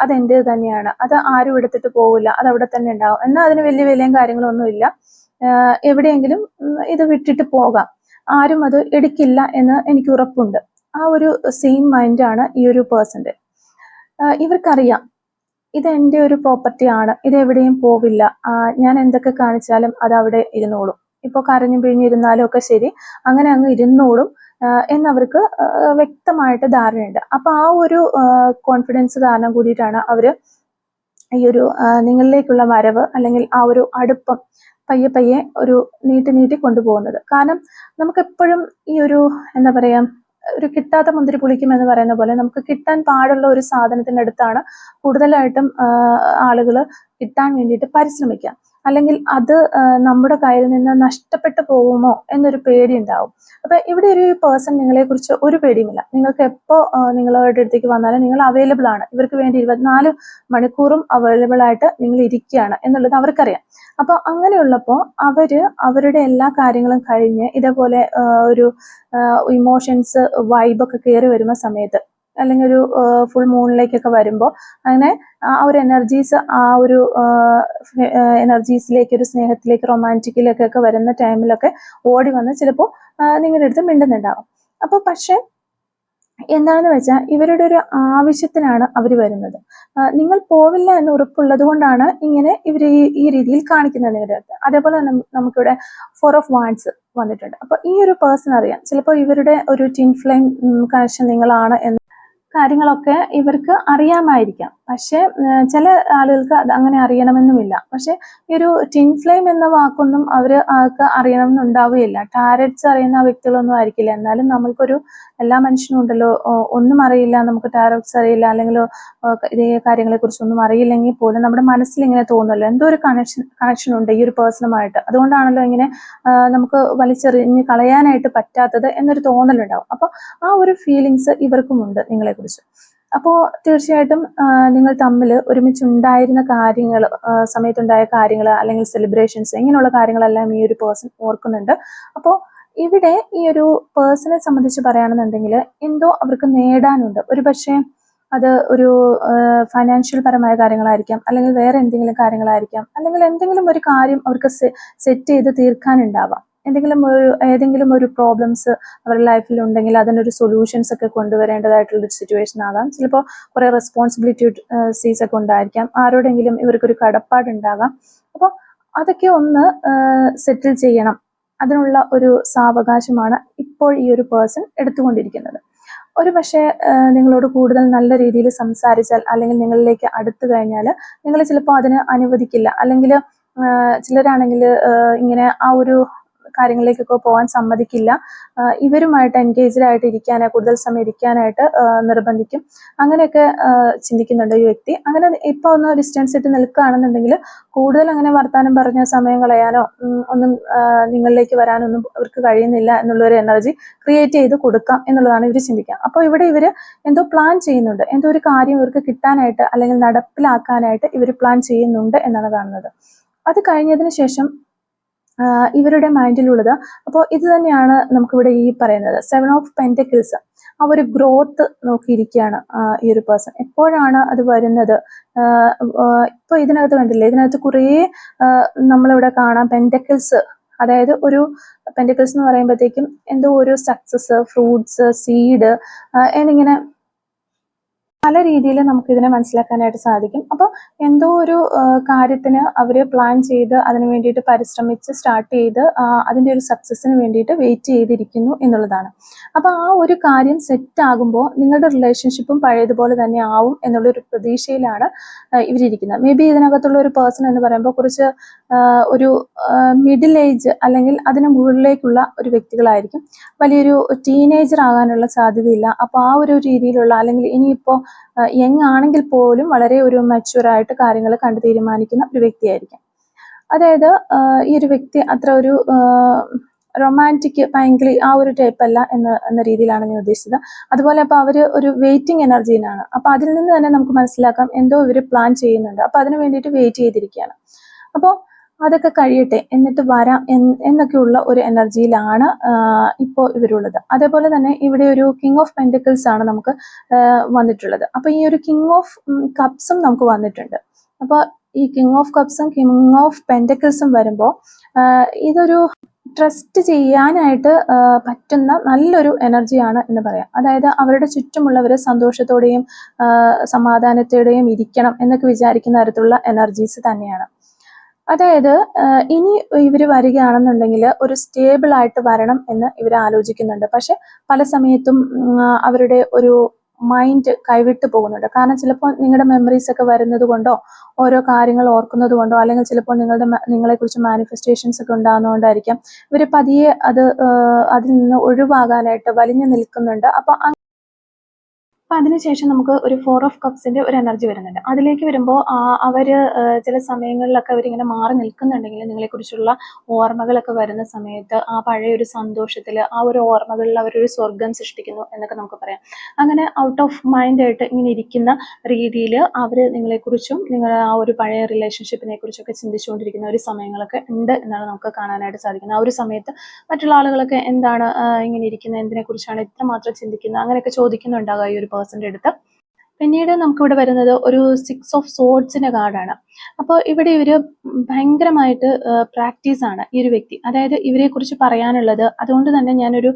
അതെൻ്റെ തന്നെയാണ്, അത് ആരും എടുത്തിട്ട് പോവില്ല, അത് അവിടെ തന്നെ ഉണ്ടാവും. എന്നാൽ അതിന് വലിയ വിലയും കാര്യങ്ങളൊന്നുമില്ല. എവിടെയെങ്കിലും ഇത് വിട്ടിട്ട് പോകാം, ആരും അത് എടുക്കില്ല എന്ന് എനിക്ക് ഉറപ്പുണ്ട്. ആ ഒരു സെയിം മൈൻഡാണ് ഈ ഒരു പേഴ്സന്റെ. ഇവർക്കറിയാം ഇത് എൻ്റെ ഒരു പ്രോപ്പർട്ടി ആണ്, ഇത് എവിടെയും പോവില്ല, ഞാൻ എന്തൊക്കെ കാണിച്ചാലും അത് അവിടെ ഇരുന്നോളും. ഇപ്പോൾ കരഞ്ഞു പിഴിഞ്ഞിരുന്നാലും ഒക്കെ ശരി, അങ്ങനെ അങ്ങ് ഇരുന്നോളും എന്നവർക്ക് വ്യക്തമായിട്ട് ധാരണയുണ്ട്. അപ്പൊ ആ ഒരു കോൺഫിഡൻസ് കാരണം കൂടിയിട്ടാണ് അവര് ഈ ഒരു നിങ്ങളിലേക്കുള്ള വരവ് അല്ലെങ്കിൽ ആ ഒരു അടുപ്പം പയ്യെ പയ്യെ ഒരു നീട്ടി കൊണ്ടുപോകുന്നത്. കാരണം നമുക്ക് എപ്പോഴും ഈ ഒരു എന്താ പറയാ ഒരു കിട്ടാത്ത മുന്തിരി പുളിക്കും എന്ന് പറയുന്ന പോലെ നമുക്ക് കിട്ടാൻ പാടുള്ള ഒരു സാധനത്തിൻ്റെ അടുത്താണ് കൂടുതലായിട്ടും ആളുകൾ കിട്ടാൻ വേണ്ടിയിട്ട് പരിശ്രമിക്കുക. അല്ലെങ്കിൽ അത് നമ്മുടെ കയ്യിൽ നിന്ന് നഷ്ടപ്പെട്ടു പോകുമോ എന്നൊരു പേടി ഉണ്ടാവും. അപ്പൊ ഇവിടെ ഒരു പേഴ്സൺ നിങ്ങളെ കുറിച്ച് ഒരു പേടിയുമില്ല. നിങ്ങൾക്ക് എപ്പോ നിങ്ങളുടെ അടുത്തേക്ക് വന്നാലും നിങ്ങൾ അവൈലബിൾ ആണ്. ഇവർക്ക് വേണ്ടി 24 മണിക്കൂറും അവൈലബിൾ ആയിട്ട് നിങ്ങൾ ഇരിക്കുകയാണ് എന്നുള്ളത് അവർക്കറിയാം. അപ്പൊ അങ്ങനെയുള്ളപ്പോൾ അവരുടെ എല്ലാ കാര്യങ്ങളും കഴിഞ്ഞ് ഇതേപോലെ ഒരു ഇമോഷൻസ് വൈബൊക്കെ കയറി വരുന്ന സമയത്ത് അല്ലെങ്കിൽ ഒരു ഫുൾ മൂണിലേക്കൊക്കെ വരുമ്പോൾ അങ്ങനെ ആ ഒരു എനർജീസ് ആ ഒരു എനർജീസിലേക്ക് ഒരു സ്നേഹത്തിലേക്ക് റൊമാൻറ്റിക്കിലേക്കൊക്കെ വരുന്ന ടൈമിലൊക്കെ ഓടി വന്ന് ചിലപ്പോൾ നിങ്ങളുടെ അടുത്ത് മിണ്ടുന്നുണ്ടാവും. അപ്പോൾ പക്ഷെ എന്താണെന്ന് വെച്ചാൽ ഇവരുടെ ഒരു ആവശ്യത്തിനാണ് അവർ വരുന്നത്. നിങ്ങൾ പോവില്ല എന്ന് ഉറപ്പുള്ളത് കൊണ്ടാണ് ഇങ്ങനെ ഇവർ ഈ രീതിയിൽ കാണിക്കുന്നത് നിങ്ങളുടെ അടുത്ത്. അതേപോലെ നമുക്കിവിടെ 4 ഓഫ് വാൻഡ്സ് വന്നിട്ടുണ്ട്. അപ്പൊ ഈ ഒരു പേഴ്സൺ അറിയാം ചിലപ്പോൾ ഇവരുടെ ഒരു ട്വിൻ ഫ്ലെയിം കണക്ഷൻ നിങ്ങളാണ് എന്ന് കാര്യങ്ങളൊക്കെ ഇവർക്ക് അറിയാമായിരിക്കാം. പക്ഷെ ചില ആളുകൾക്ക് അത് അങ്ങനെ അറിയണമെന്നുമില്ല. പക്ഷെ ഈ ഒരു ട്വിൻ ഫ്ലെയിം എന്ന വാക്കൊന്നും ആൾക്ക് അറിയണമെന്നുണ്ടാവുകയില്ല. ടാരറ്റ്സ് അറിയുന്ന വ്യക്തികളൊന്നും ആയിരിക്കില്ല. എന്നാലും നമ്മൾക്കൊരു എല്ലാ മനുഷ്യനും ഉണ്ടല്ലോ, ഒന്നും അറിയില്ല, നമുക്ക് ടാരറ്റ്സ് അറിയില്ല, അല്ലെങ്കിൽ ഇതേ കാര്യങ്ങളെ കുറിച്ചൊന്നും അറിയില്ലെങ്കിൽ പോലും നമ്മുടെ മനസ്സിൽ ഇങ്ങനെ തോന്നുമല്ലോ എന്തോ ഒരു കണക്ഷൻ ഉണ്ട് ഈ ഒരു പേഴ്സണുമായിട്ട്. അതുകൊണ്ടാണല്ലോ ഇങ്ങനെ നമുക്ക് വലിച്ചെറിഞ്ഞ് കളയാനായിട്ട് പറ്റാത്തത് എന്നൊരു തോന്നലുണ്ടാവും. അപ്പോൾ ആ ഒരു ഫീലിങ്സ് ഇവർക്കുമുണ്ട് നിങ്ങളെ കുറിച്ച്. അപ്പോൾ തീർച്ചയായിട്ടും നിങ്ങൾ തമ്മിൽ ഒരുമിച്ചുണ്ടായിരുന്ന കാര്യങ്ങൾ, സമയത്തുണ്ടായ കാര്യങ്ങൾ അല്ലെങ്കിൽ സെലിബ്രേഷൻസ് ഇങ്ങനെയുള്ള കാര്യങ്ങളെല്ലാം ഈ ഒരു പേഴ്സൺ ഓർക്കുന്നുണ്ട്. അപ്പോൾ ഇവിടെ ഈ ഒരു പേഴ്സണെ സംബന്ധിച്ച് പറയുകയാണെന്നുണ്ടെങ്കിൽ എന്തോ അവർക്ക് നേടാനുണ്ട്. ഒരു പക്ഷേ അത് ഒരു ഫൈനാൻഷ്യൽ പരമായ കാര്യങ്ങളായിരിക്കാം, അല്ലെങ്കിൽ വേറെ എന്തെങ്കിലും കാര്യങ്ങളായിരിക്കാം, അല്ലെങ്കിൽ എന്തെങ്കിലും ഒരു കാര്യം അവർക്ക് സെറ്റ് ചെയ്ത് തീർക്കാനുണ്ടാവാം. ഏതെങ്കിലും ഒരു പ്രോബ്ലംസ് അവരുടെ ലൈഫിൽ ഉണ്ടെങ്കിൽ അതിനൊരു സൊല്യൂഷൻസ് ഒക്കെ കൊണ്ടുവരേണ്ടതായിട്ടുള്ളൊരു സിറ്റുവേഷൻ ആകാം. ചിലപ്പോൾ കുറേ റെസ്പോൺസിബിലിറ്റീസ് ഒക്കെ ഉണ്ടായിരിക്കാം. ആരോടെങ്കിലും ഇവർക്കൊരു കടപ്പാടുണ്ടാകാം. അപ്പോൾ അതൊക്കെ ഒന്ന് സെറ്റിൽ ചെയ്യണം. അതിനുള്ള ഒരു സാവകാശമാണ് ഇപ്പോൾ ഈ ഒരു പേഴ്സൺ എടുത്തുകൊണ്ടിരിക്കുന്നത്. ഒരു പക്ഷേ നിങ്ങളോട് കൂടുതൽ നല്ല രീതിയിൽ സംസാരിച്ചാൽ അല്ലെങ്കിൽ നിങ്ങളിലേക്ക് അടുത്തു കഴിഞ്ഞാൽ നിങ്ങൾ ചിലപ്പോൾ അതിന് അനുവദിക്കില്ല. അല്ലെങ്കിൽ ചിലരാണെങ്കിൽ ഇങ്ങനെ ആ ഒരു കാര്യങ്ങളിലേക്കൊക്കെ പോകാൻ സമ്മതിക്കില്ല. ഇവരുമായിട്ട് എൻഗേജ്ഡ് ആയിട്ട് കൂടുതൽ സമയം ഇരിക്കാനായിട്ട് നിർബന്ധിക്കും. അങ്ങനെയൊക്കെ ചിന്തിക്കുന്നുണ്ട് ഈ വ്യക്തി. അങ്ങനെ ഇപ്പോൾ ഒന്ന് ഡിസ്റ്റൻസ് ഇട്ട് നിൽക്കുകയാണെന്നുണ്ടെങ്കിൽ കൂടുതൽ അങ്ങനെ വർത്താനം പറഞ്ഞ സമയം കളയാനോ ഒന്നും നിങ്ങളിലേക്ക് വരാനൊന്നും അവർക്ക് കഴിയുന്നില്ല എന്നുള്ളൊരു എനർജി ക്രിയേറ്റ് ചെയ്ത് കൊടുക്കാം എന്നുള്ളതാണ് ഇവർ ചിന്തിക്കുക. അപ്പോൾ ഇവിടെ ഇവർ എന്തോ പ്ലാൻ ചെയ്യുന്നുണ്ട്, എന്തോ ഒരു കാര്യം ഇവർക്ക് കിട്ടാനായിട്ട് അല്ലെങ്കിൽ നടപ്പിലാക്കാനായിട്ട് ഇവർ പ്ലാൻ ചെയ്യുന്നുണ്ട് എന്നാണ് കാണുന്നത്. അത് കഴിഞ്ഞതിന് ശേഷം ഇവരുടെ മൈൻഡിലുള്ളത്, അപ്പോൾ ഇത് തന്നെയാണ് നമുക്കിവിടെ ഈ പറയുന്നത് 7 ഓഫ് പെന്റക്കിൾസ്. ആ ഒരു ഗ്രോത്ത് നോക്കിയിരിക്കുകയാണ് ഈ ഒരു പേഴ്സൺ. എപ്പോഴാണ് അത് വരുന്നത്? ഇപ്പോൾ ഇതിനകത്ത് കണ്ടില്ലേ, ഇതിനകത്ത് കുറേ നമ്മളിവിടെ കാണാം പെന്റക്കിൾസ്. അതായത് ഒരു പെന്റക്കിൾസ് എന്ന് പറയുമ്പോഴത്തേക്കും എന്തോ ഒരു സക്സസ്, ഫ്രൂട്ട്സ്, സീഡ് എന്നിങ്ങനെ പല രീതിയിൽ നമുക്ക് ഇതിനെ മനസ്സിലാക്കാനായിട്ട് സാധിക്കും. അപ്പോൾ എന്തോ ഒരു കാര്യത്തിന് അവർ പ്ലാൻ ചെയ്ത് അതിന് വേണ്ടിയിട്ട് പരിശ്രമിച്ച് സ്റ്റാർട്ട് ചെയ്ത് അതിൻ്റെ ഒരു സക്സസ്സിന് വേണ്ടിയിട്ട് വെയിറ്റ് ചെയ്തിരിക്കുന്നു എന്നുള്ളതാണ്. അപ്പോൾ ആ ഒരു കാര്യം സെറ്റ് ആകുമ്പോൾ നിങ്ങളുടെ റിലേഷൻഷിപ്പും പഴയതുപോലെ തന്നെ ആവും എന്നുള്ളൊരു പ്രതീക്ഷയിലാണ് ഇവരിയ്ക്കുന്നത്. മേ ബി ഇതിനകത്തുള്ള ഒരു പേഴ്സൺ എന്ന് പറയുമ്പോൾ കുറച്ച് ഒരു മിഡിൽ ഏജ് അല്ലെങ്കിൽ അതിന് മുകളിലേക്കുള്ള ഒരു വ്യക്തികളായിരിക്കും. വലിയൊരു ടീനേജർ ആകാനുള്ള സാധ്യതയില്ല. അപ്പോൾ ആ ഒരു രീതിയിലുള്ള, അല്ലെങ്കിൽ ഇനിയിപ്പോൾ യങ് ആണെങ്കിൽ പോലും വളരെ ഒരു മച്യൂറായിട്ട് കാര്യങ്ങൾ കണ്ടു തീരുമാനിക്കുന്ന ഒരു വ്യക്തിയായിരിക്കും. അതായത് ഈ ഒരു വ്യക്തി അത്ര ഒരു റൊമാൻറ്റിക് ഭയങ്കര ആ ഒരു ടൈപ്പ് അല്ല എന്ന രീതിയിലാണ് ഞാൻ ഉദ്ദേശിച്ചത്. അതുപോലെ അപ്പോൾ അവർ ഒരു വെയിറ്റിംഗ് എനർജിയിലാണ്. അപ്പോൾ അതിൽ നിന്ന് തന്നെ നമുക്ക് മനസ്സിലാക്കാം എന്തോ ഇവർ പ്ലാൻ ചെയ്യുന്നുണ്ട്. അപ്പോൾ അതിന് വേണ്ടിയിട്ട് വെയിറ്റ് ചെയ്തിരിക്കുകയാണ്. അപ്പോൾ അതൊക്കെ കഴിയട്ടെ എന്നിട്ട് വരാം എന്നൊക്കെയുള്ള ഒരു എനർജിയിലാണ് ഇപ്പോൾ ഇവരുള്ളത്. അതേപോലെ തന്നെ ഇവിടെ ഒരു കിങ് ഓഫ് പെന്റക്കിൾസ് ആണ് നമുക്ക് വന്നിട്ടുള്ളത്. അപ്പോൾ ഈ ഒരു കിങ് ഓഫ് കപ്സും നമുക്ക് വന്നിട്ടുണ്ട്. അപ്പോൾ ഈ കിങ് ഓഫ് കപ്സും കിങ് ഓഫ് പെന്റക്കിൾസും വരുമ്പോൾ ഇതൊരു ട്രസ്റ്റ് ചെയ്യാനായിട്ട് പറ്റുന്ന നല്ലൊരു എനർജിയാണ് എന്ന് പറയാം. അതായത് അവരുടെ ചുറ്റുമുള്ളവർ സന്തോഷത്തോടെയും സമാധാനത്തോടെയും ഇരിക്കണം എന്നൊക്കെ വിചാരിക്കുന്ന തരത്തിലുള്ള എനർജീസ് തന്നെയാണ്. അതായത് ഇനി ഇവർ വരികയാണെന്നുണ്ടെങ്കിൽ ഒരു സ്റ്റേബിൾ ആയിട്ട് വരണം എന്ന് ഇവർ ആലോചിക്കുന്നുണ്ട്. പക്ഷെ പല സമയത്തും അവരുടെ ഒരു മൈൻഡ് കൈവിട്ട് പോകുന്നുണ്ട്. കാരണം ചിലപ്പോൾ നിങ്ങളുടെ മെമ്മറീസ് ഒക്കെ വരുന്നത് കൊണ്ടോ ഓരോ കാര്യങ്ങൾ ഓർക്കുന്നത് കൊണ്ടോ അല്ലെങ്കിൽ ചിലപ്പോൾ നിങ്ങളെക്കുറിച്ച് മാനിഫെസ്റ്റേഷൻസ് ഒക്കെ ഉണ്ടാകുന്നതുകൊണ്ടായിരിക്കാം ഇവർ പതിയെ അതിൽ നിന്ന് ഒഴിവാകാനായിട്ട് വലിഞ്ഞു നിൽക്കുന്നുണ്ട്. അപ്പോൾ അതിനുശേഷം നമുക്ക് ഒരു 4 ഓഫ് കപ്സിന്റെ ഒരു എനർജി വരുന്നുണ്ട്. അതിലേക്ക് വരുമ്പോൾ അവര് ചില സമയങ്ങളിലൊക്കെ അവരിങ്ങനെ മാറി നിൽക്കുന്നുണ്ടെങ്കിൽ നിങ്ങളെക്കുറിച്ചുള്ള ഓർമ്മകളൊക്കെ വരുന്ന സമയത്ത് ആ പഴയ ഒരു സന്തോഷത്തിൽ ആ ഒരു ഓർമ്മകളിൽ അവരൊരു സ്വർഗം സൃഷ്ടിക്കുന്നു എന്നൊക്കെ നമുക്ക് പറയാം. അങ്ങനെ ഔട്ട് ഓഫ് മൈൻഡ് ആയിട്ട് ഇങ്ങനെ ഇരിക്കുന്ന രീതിയിൽ അവർ നിങ്ങളെക്കുറിച്ചും നിങ്ങൾ ആ ഒരു പഴയ റിലേഷൻഷിപ്പിനെ കുറിച്ചൊക്കെ ചിന്തിച്ചുകൊണ്ടിരിക്കുന്ന ഒരു സമയങ്ങളൊക്കെ ഉണ്ട് എന്നാണ് നമുക്ക് കാണാനായിട്ട് സാധിക്കുന്നത്. ആ ഒരു സമയത്ത് മറ്റുള്ള ആളുകളൊക്കെ എന്താണ് ഇങ്ങനെ ഇരിക്കുന്നത്, എന്തിനെക്കുറിച്ചാണ് ഇത്രമാത്രം ചിന്തിക്കുന്നത്, അങ്ങനെയൊക്കെ ചോദിക്കുന്നുണ്ടാകുക ഈ ഒരു പേഴ്സന്റെ അടുത്ത്. പിന്നീട് നമുക്കിവിടെ വരുന്നത് ഒരു 6 ഓഫ് സോഡ്സിന്റെ കാർഡാണ്. അപ്പോൾ ഇവിടെ ഇവർ ഭയങ്കരമായിട്ട് പ്രാക്ടീസാണ് ഈ ഒരു വ്യക്തി. അതായത് ഇവരെക്കുറിച്ച് പറയാനുള്ളത്, അതുകൊണ്ട് തന്നെ ഞാനൊരു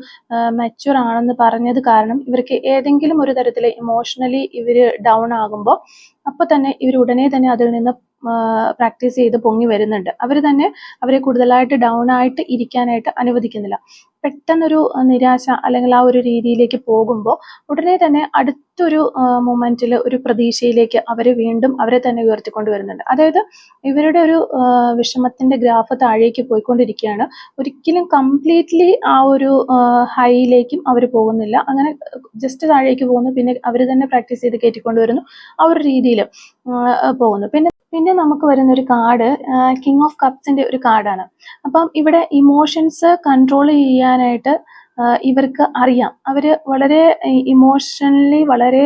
മെച്യൂർ ആണെന്ന് പറഞ്ഞത് കാരണം ഇവർക്ക് ഏതെങ്കിലും ഒരു തരത്തിൽ ഇമോഷണലി ഇവർ ഡൗൺ ആകുമ്പോൾ അപ്പോൾ തന്നെ ഇവർ ഉടനെ തന്നെ അതിൽ നിന്ന് പ്രാക്ടീസ് ചെയ്ത് പൊങ്ങി വരുന്നുണ്ട്. അവർ തന്നെ അവരെ കൂടുതലായിട്ട് ഡൗൺ ആയിട്ട് ഇരിക്കാനായിട്ട് അനുവദിക്കുന്നില്ല. പെട്ടെന്നൊരു നിരാശ അല്ലെങ്കിൽ ആ ഒരു രീതിയിലേക്ക് പോകുമ്പോൾ ഉടനെ തന്നെ അടുത്തൊരു മൊമെന്റിൽ ഒരു പ്രതീക്ഷയിലേക്ക് അവരെ തന്നെ ഉയർത്തിക്കൊണ്ട് വരുന്നുണ്ട്. അതായത് ഇവരുടെ ഒരു വിഷമത്തിന്റെ ഗ്രാഫ് താഴേക്ക് പോയിക്കൊണ്ടിരിക്കുകയാണ്. ഒരിക്കലും കംപ്ലീറ്റ്ലി ആ ഒരു ഹൈയിലേക്കും അവർ പോകുന്നില്ല. അങ്ങനെ ജസ്റ്റ് താഴേക്ക് പോകുന്നു, പിന്നെ അവർ തന്നെ പ്രാക്ടീസ് ചെയ്ത് കയറ്റിക്കൊണ്ട് വരുന്നു, ആ ഒരു രീതിയിൽ പോകുന്നു. പിന്നെ നമുക്ക് വരുന്ന ഒരു കാർഡ് കിങ് ഓഫ് കപ്സിന്റെ ഒരു കാർഡാണ്. അപ്പം ഇവിടെ ഇമോഷൻസ് കൺട്രോൾ ചെയ്യാനായിട്ട് ഇവർക്ക് അറിയാം. അവർ വളരെ ഇമോഷണലി വളരെ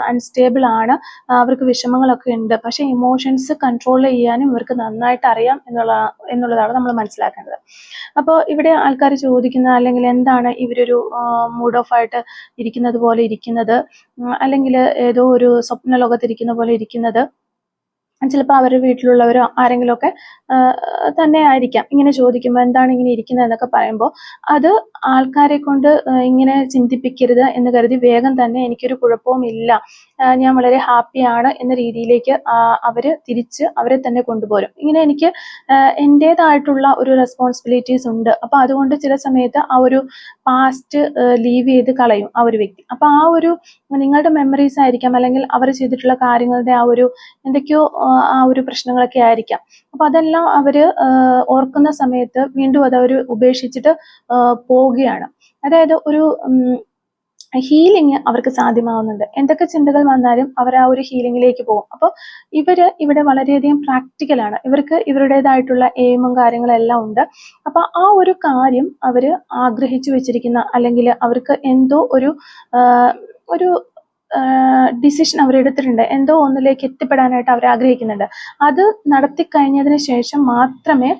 അൺസ്റ്റേബിൾ ആണ്, അവർക്ക് വിഷമങ്ങളൊക്കെ ഉണ്ട്. പക്ഷെ ഇമോഷൻസ് കൺട്രോൾ ചെയ്യാനും ഇവർക്ക് നന്നായിട്ട് അറിയാം എന്നുള്ളതാണ് നമ്മൾ മനസ്സിലാക്കേണ്ടത്. അപ്പോൾ ഇവിടെ ആൾക്കാർ ചോദിക്കുന്ന, അല്ലെങ്കിൽ എന്താണ് ഇവരൊരു മൂഡ് ഓഫ് ആയിട്ട് ഇരിക്കുന്നത് പോലെ ഇരിക്കുന്നത്, അല്ലെങ്കിൽ ഏതോ ഒരു സ്വപ്ന ലോകത്തിരിക്കുന്ന പോലെ ഇരിക്കുന്നത്, ചിലപ്പോൾ അവരുടെ വീട്ടിലുള്ളവരോ ആരെങ്കിലുമൊക്കെ തന്നെ ആയിരിക്കാം ഇങ്ങനെ ചോദിക്കുമ്പോൾ എന്താണ് ഇങ്ങനെ ഇരിക്കുന്നത് എന്നൊക്കെ പറയുമ്പോൾ അത് ആൾക്കാരെ കൊണ്ട് ഇങ്ങനെ ചിന്തിപ്പിക്കരുത് എന്ന് കരുതി വേഗം തന്നെ എനിക്കൊരു കുഴപ്പവുമില്ല, ഞാൻ വളരെ ഹാപ്പിയാണ് എന്ന രീതിയിലേക്ക് അവര് തിരിച്ച് അവരെ തന്നെ കൊണ്ടുപോരും. ഇങ്ങനെ എനിക്ക് എൻ്റെതായിട്ടുള്ള ഒരു റെസ്പോൺസിബിലിറ്റീസ് ഉണ്ട്. അപ്പൊ അതുകൊണ്ട് ചില സമയത്ത് ആ ഒരു പാസ്റ്റ് ലീവ് ചെയ്ത് കളയും ആ ഒരു വ്യക്തി. അപ്പൊ ആ ഒരു നിങ്ങളുടെ മെമ്മറീസ് ആയിരിക്കാം, അല്ലെങ്കിൽ അവർ ചെയ്തിട്ടുള്ള കാര്യങ്ങളുടെ ആ ഒരു എന്തൊക്കെയോ ആ ഒരു പ്രശ്നങ്ങളൊക്കെ ആയിരിക്കാം. അപ്പൊ അതെല്ലാം അവര് ഓർക്കുന്ന സമയത്ത് വീണ്ടും അത് അവർ ഉപേക്ഷിച്ചിട്ട് പോവുകയാണ്. അതായത് ഒരു ഹീലിംഗ് അവർക്ക് സാധ്യമാവുന്നുണ്ട്. എന്തൊക്കെ ചിന്തകൾ വന്നാലും അവർ ആ ഒരു ഹീലിംഗിലേക്ക് പോകും. അപ്പോൾ ഇവര് ഇവിടെ വളരെയധികം പ്രാക്ടിക്കലാണ്. ഇവർക്ക് ഇവരുടേതായിട്ടുള്ള എയിമും കാര്യങ്ങളും എല്ലാം ഉണ്ട്. അപ്പൊ ആ ഒരു കാര്യം അവര് ആഗ്രഹിച്ചു വെച്ചിരിക്കുന്ന, അല്ലെങ്കിൽ അവർക്ക് എന്തോ ഒരു ഒരു ഡിസിഷൻ അവരെടുത്തിട്ടുണ്ട്, എന്തോ ഒന്നിലേക്ക് എത്തിപ്പെടാനായിട്ട് അവർ ആഗ്രഹിക്കുന്നുണ്ട്. അത് നടത്തി കഴിഞ്ഞതിന് ശേഷം മാത്രമേ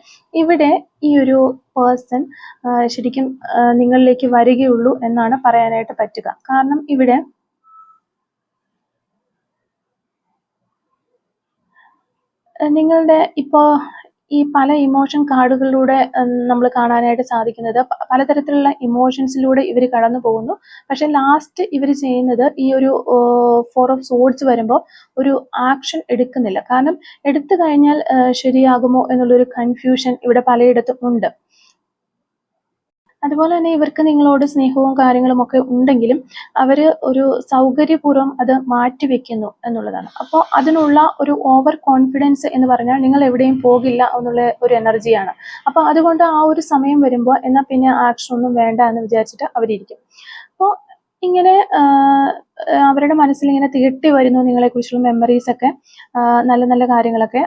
ഇവിടെ ഈ ഒരു പേഴ്സൺ ശരിക്കും നിങ്ങളിലേക്ക് വരികയുള്ളൂ എന്നാണ് പറയാനായിട്ട് പറ്റുക. കാരണം ഇവിടെ നിങ്ങളുടെ ഇപ്പോ ഈ പല ഇമോഷൻ കാർഡുകളിലൂടെ നമ്മൾ കാണാനായിട്ട് സാധിക്കുന്നത് പലതരത്തിലുള്ള ഇമോഷൻസിലൂടെ ഇവർ കടന്നു പോകുന്നു. പക്ഷെ ലാസ്റ്റ് ഇവർ ചെയ്യുന്നത് ഈ ഒരു 4 ഓഫ് സോഡ്സ് വരുമ്പോൾ ഒരു ആക്ഷൻ എടുക്കുന്നില്ല. കാരണം എടുത്തു കഴിഞ്ഞാൽ ശരിയാകുമോ എന്നുള്ളൊരു കൺഫ്യൂഷൻ ഇവിടെ പലയിടത്തും ഉണ്ട്. അതുപോലെ തന്നെ ഇവർക്ക് നിങ്ങളോട് സ്നേഹവും കാര്യങ്ങളും ഒക്കെ ഉണ്ടെങ്കിലും അവർ ഒരു സൗകര്യപൂർവ്വം അത് മാറ്റിവെക്കുന്നു എന്നുള്ളതാണ്. അപ്പോൾ അതിനുള്ള ഒരു ഓവർ കോൺഫിഡൻസ് എന്ന് പറഞ്ഞാൽ നിങ്ങൾ എവിടെയും പോകില്ല എന്നുള്ള ഒരു എനർജിയാണ്. അപ്പോൾ അതുകൊണ്ട് ആ ഒരു സമയം വരുമ്പോൾ എന്നാൽ പിന്നെ ആക്ഷൻ ഒന്നും വേണ്ട എന്ന് വിചാരിച്ചിട്ട് അവരിയ്ക്കും. അപ്പോൾ ഇങ്ങനെ അവരുടെ മനസ്സിൽ ഇങ്ങനെ തീട്ടി വരുന്നു നിങ്ങളെക്കുറിച്ചുള്ള മെമ്മറീസ് ഒക്കെ, നല്ല നല്ല കാര്യങ്ങളൊക്കെ